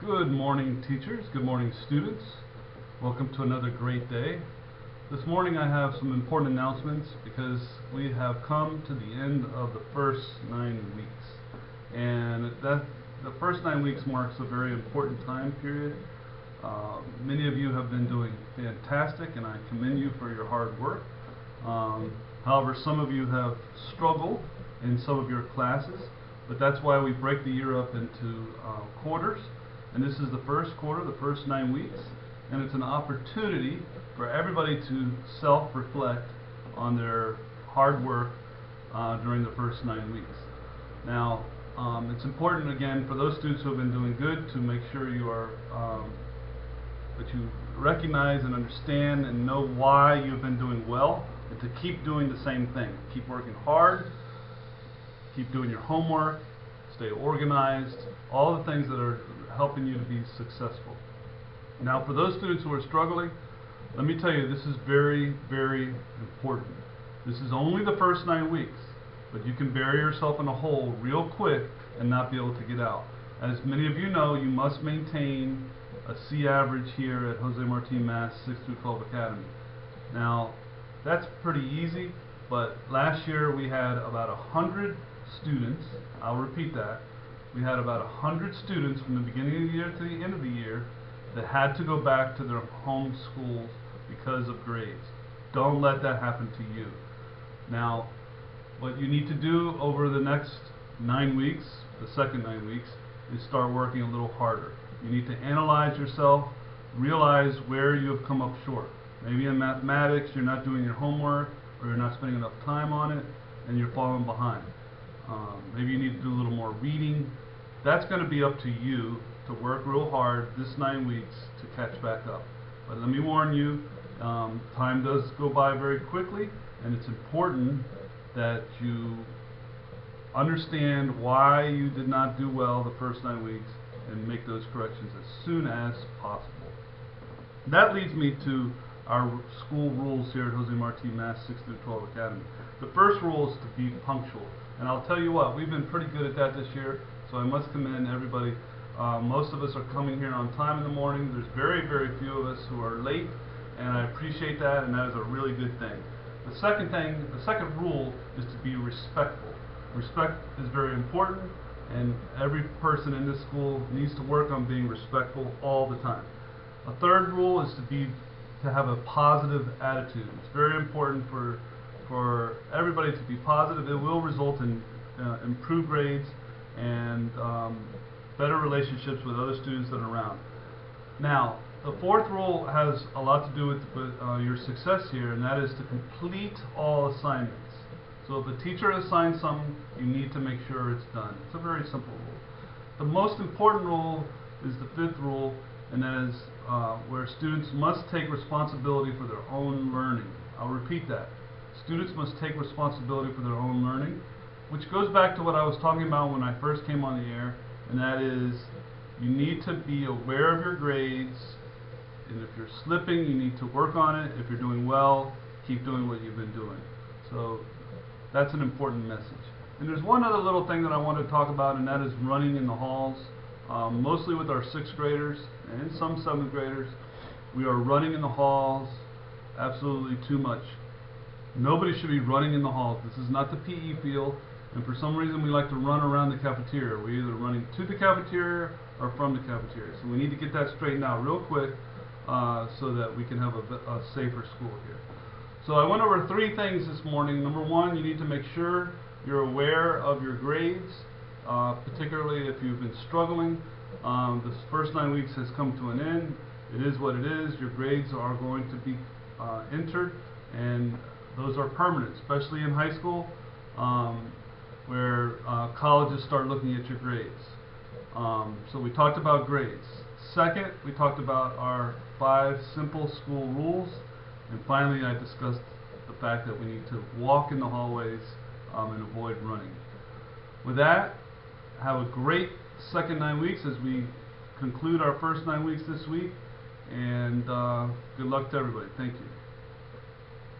Good morning, teachers. Good morning, students. Welcome to another great day. This morning I have some important announcements because we have come to the end of the first 9 weeks. And the first 9 weeks marks a very important time period. Many of you have been doing fantastic, and I commend you for your hard work. However, some of you have struggled in some of your classes, but that's why we break the year up into quarters. And this is the first quarter, the first 9 weeks, and it's an opportunity for everybody to self-reflect on their hard work during the first 9 weeks. Now, it's important again for those students who have been doing good to make sure you are that you recognize and understand and know why you've been doing well, and to keep doing the same thing. Keep working hard, keep doing your homework, stay organized, all the things that are helping you to be successful. Now, for those students who are struggling, let me tell you, this is very, very important. This is only the first 9 weeks, but you can bury yourself in a hole real quick and not be able to get out. As many of you know, you must maintain a C average here at Jose Marti Mass 6 through 12 Academy. Now, that's pretty easy, but last year we had about 100 students, I'll repeat that, we had about 100 students from the beginning of the year to the end of the year that had to go back to their home schools because of grades. Don't let that happen to you. Now, what you need to do over the next 9 weeks, the second 9 weeks, is start working a little harder. You need to analyze yourself, realize where you have come up short. Maybe in mathematics you're not doing your homework, or you're not spending enough time on it, and you're falling behind. Maybe you need to do a little more reading. That's going to be up to you to work real hard this 9 weeks to catch back up. But let me warn you, time does go by very quickly, and it's important that you understand why you did not do well the first 9 weeks and make those corrections as soon as possible. That leads me to our school rules here at Jose Marti Mass 6 through 12 Academy. The first rule is to be punctual. And I'll tell you what, we've been pretty good at that this year, so I must commend everybody. Most of us are coming here on time in the morning. There's very, very few of us who are late, and I appreciate that, and that is a really good thing. The second rule is to be respectful. Respect is very important, and every person in this school needs to work on being respectful all the time. A third rule is to have a positive attitude. It's very important for everybody to be positive. It will result in improved grades and better relationships with other students that are around. Now, the fourth rule has a lot to do with your success here, and that is to complete all assignments. So if a teacher assigns something, you need to make sure it's done. It's a very simple rule. The most important rule is the fifth rule, and that is where students must take responsibility for their own learning. I'll repeat that. Students must take responsibility for their own learning, which goes back to what I was talking about when I first came on the air, and that is you need to be aware of your grades, and if you're slipping, you need to work on it. If you're doing well, keep doing what you've been doing. So that's an important message. And there's one other little thing that I want to talk about, and that is running in the halls. Mostly with our 6th graders and some 7th graders, we are running in the halls absolutely too much. Nobody should be running in the halls. This is not the PE field, and for some reason we like to run around the cafeteria. We're either running to the cafeteria or from the cafeteria. So we need to get that straightened out real quick so that we can have a safer school here. So I went over 3 things this morning. Number 1, you need to make sure you're aware of your grades, particularly if you've been struggling. This first 9 weeks has come to an end. It is what it is. Your grades are going to be entered, and those are permanent, especially in high school, where colleges start looking at your grades. So we talked about grades. Second, we talked about our 5 simple school rules. And finally, I discussed the fact that we need to walk in the hallways and avoid running. With that, have a great second 9 weeks as we conclude our first 9 weeks this week. And good luck to everybody. Thank you.